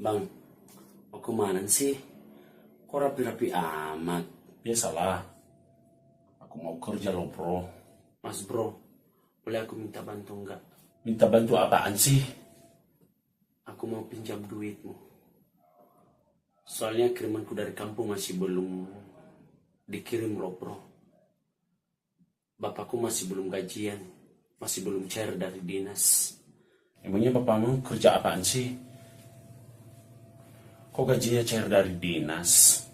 Bang, mau kemana sih? Kok rapi-rapi amat? Biasalah, aku mau kerja loh bro. Mas bro, boleh aku minta bantu enggak? Minta bantu apaan sih? Aku mau pinjam duitmu. Soalnya kirimanku dari kampung masih belum dikirim loh bro. Bapakku masih belum gajian, masih belum cair dari dinas. Emangnya bapakmu kerja apaan sih? Kok gajinya cair dari dinas?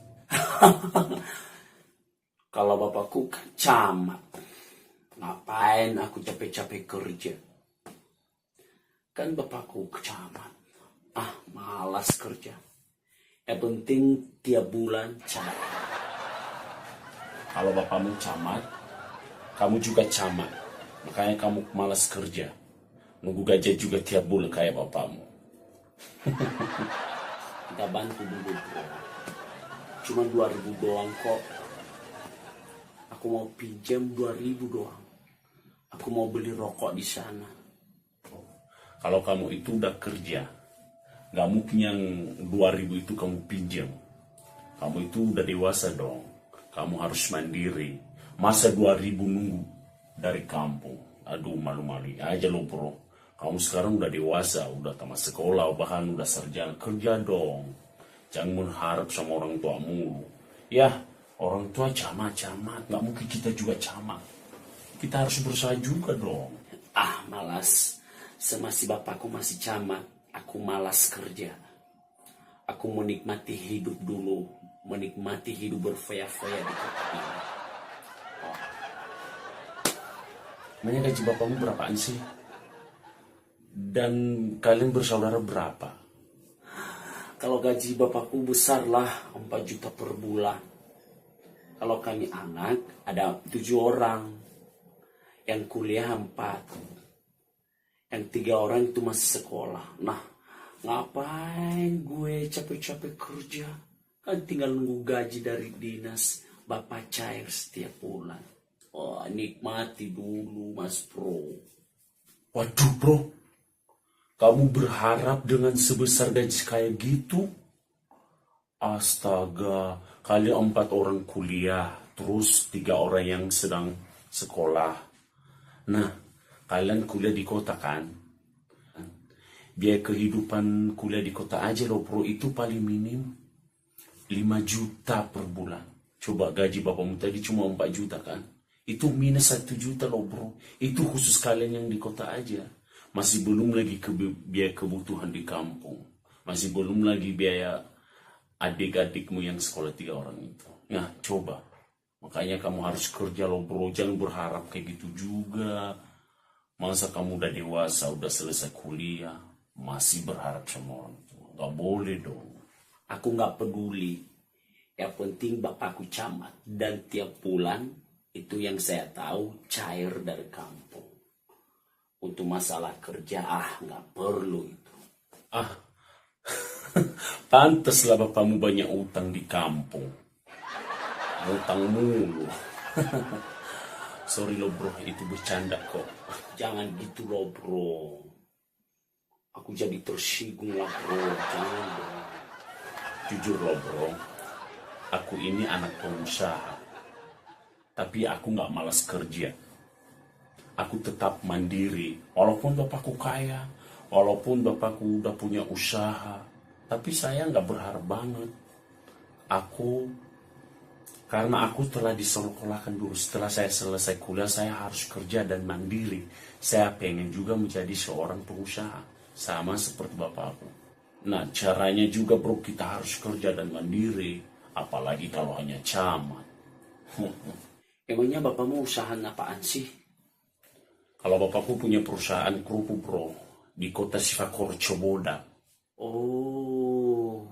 Kalau bapakku kan camat, ngapain aku capek-capek kerja? Kan bapakku camat. Malas kerja. Yang penting tiap bulan cair. Kalau bapakmu camat, kamu juga camat. Makanya kamu malas kerja. Nunggu gaji juga tiap bulan kayak bapakmu. Kita bantu dulu bro. Cuma 2.000 doang kok. Aku mau pinjam 2.000 doang. Aku mau beli rokok di sana. Kalau kamu itu udah kerja, gak mungkin yang 2.000 itu kamu pinjam. Kamu itu udah dewasa dong. Kamu harus mandiri. Masa 2.000 nunggu dari kampung? Aduh, malu-malu aja lo bro. Kamu sekarang udah dewasa, udah tamat sekolah, bahkan udah sarjana. Kerja dong. Jangan mengharap sama orang tua mulu. Ya, orang tua camat-camat. Gak mungkin kita juga camat. Kita harus berusaha juga dong. Malas. Semasi bapakku masih camat. Aku malas kerja. Aku menikmati hidup dulu. Menikmati hidup berfoya-foya di kota ini. Emangnya gaji bapakmu berapaan sih? Dan kalian bersaudara berapa? Kalau gaji bapakku besar lah, 4 juta per bulan. Kalau kami anak, ada 7 orang. Yang kuliah 4. Yang 3 orang itu masih sekolah. Nah, ngapain gue capek-capek kerja? Kan tinggal nunggu gaji dari dinas. Bapak cair setiap bulan. Nikmati dulu mas bro. Waduh bro, kamu berharap dengan sebesar gaji kayak gitu? Astaga, kalian 4 orang kuliah, terus 3 orang yang sedang sekolah. Nah, kalian kuliah di kota kan? Biaya kehidupan kuliah di kota aja loh bro, itu paling minim 5 juta per bulan. Coba gaji bapakmu tadi cuma 4 juta kan? Itu minus 1 juta loh bro. Itu khusus kalian yang di kota aja. Masih belum lagi biaya kebutuhan di kampung. Masih belum lagi biaya adik-adikmu yang sekolah 3 orang itu. Nah coba. Makanya kamu harus kerja loh bro. Jangan berharap kayak gitu juga. Masa kamu udah dewasa, udah selesai kuliah, masih berharap sama orang tua. Gak boleh dong. Aku gak peduli. Yang penting bapakku camat. Dan tiap bulan itu yang saya tahu cair dari kampung. Untuk masalah kerja, gak perlu itu. Pantaslah bapakmu banyak utang di kampung. Utang mulu. Sorry lo bro, itu bercanda kok. Jangan gitu loh bro. Aku jadi tersinggung lah bro. Jangan bro. Jujur lo bro, aku ini anak pengusaha. Tapi aku gak malas kerja. Aku tetap mandiri. Walaupun bapakku kaya, walaupun bapakku udah punya usaha, tapi saya gak berharap banget. Karena aku telah disekolahkan dulu. Setelah saya selesai kuliah, saya harus kerja dan mandiri. Saya pengen juga menjadi seorang pengusaha. Sama seperti bapakku. Nah, caranya juga bro, kita harus kerja dan mandiri. Apalagi kalau hanya camat. Emangnya bapakmu usahaan apaan sih? Kalau bapakku punya perusahaan kerupuk bro. Di kota Sifakor, Coboda. Oh.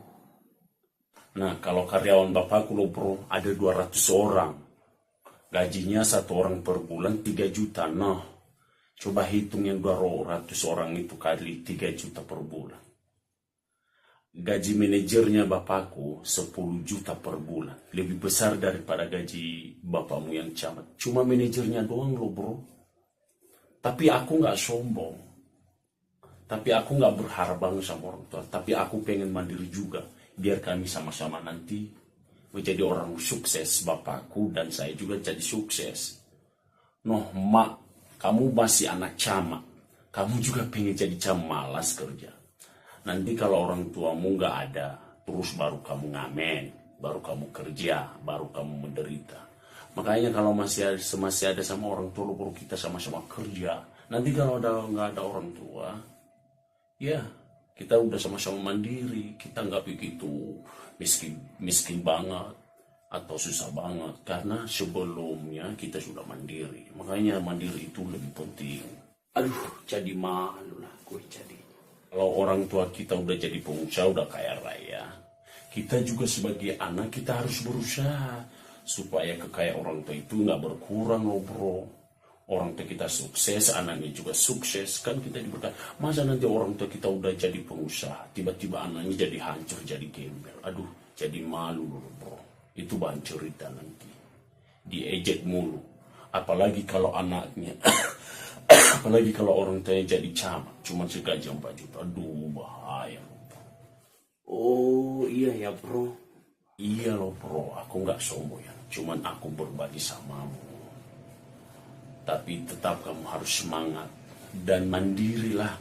Nah, kalau karyawan bapakku loh bro, ada 200 orang. Gajinya 1 orang per bulan 3 juta. Nah, coba hitung yang 200 orang itu kali 3 juta per bulan. Gaji manajernya bapakku 10 juta per bulan. Lebih besar daripada gaji bapakmu yang camat. Cuma manajernya doang loh bro. Tapi aku gak sombong. Tapi aku nggak berharap banget sama orang tua. Tapi aku pengen mandiri juga. Biar kami sama-sama nanti menjadi orang sukses. Bapakku dan saya juga jadi sukses. Noh, mak, kamu masih anak camak. Kamu juga pengen jadi camak, malas kerja. Nanti kalau orang tuamu nggak ada, terus baru kamu ngamen, baru kamu kerja, baru kamu menderita. Makanya kalau masih ada sama orang tua, baru kita sama-sama kerja. Nanti kalau nggak ada orang tua, ya kita udah sama-sama mandiri. Kita nggak begitu miskin banget atau susah banget, karena sebelumnya kita sudah mandiri. Makanya mandiri itu lebih penting. Aduh, jadi malu lah gue jadi. Kalau orang tua kita udah jadi pengusaha, udah kaya raya, kita juga sebagai anak kita harus berusaha supaya kekayaan orang tua itu nggak berkurang loh bro. Orang tua kita sukses, anaknya juga sukses, kan kita diberkati. Masa nanti orang tua kita udah jadi pengusaha, tiba-tiba anaknya jadi hancur, jadi gembel. Aduh, jadi malu loh bro. Itu bahan cerita nanti. Diejek mulu. Apalagi kalau anaknya, apalagi kalau orang tuanya jadi camat, cuma segaji 4 juta. Aduh, bahaya loh bro. Oh iya ya bro. Iya loh bro, aku nggak sombong ya. Cuman aku berbagi samamu. Tapi tetap kamu harus semangat dan mandirilah.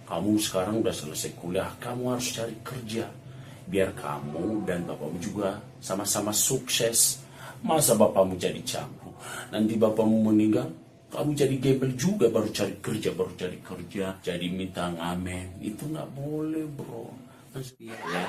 Kamu sekarang udah selesai kuliah, kamu harus cari kerja. Biar kamu dan bapakmu juga sama-sama sukses. Masa bapakmu jadi campur, nanti bapakmu meninggal, kamu jadi gembel juga, baru cari kerja, jadi minta ngamen. Itu nggak boleh bro. Iya ya.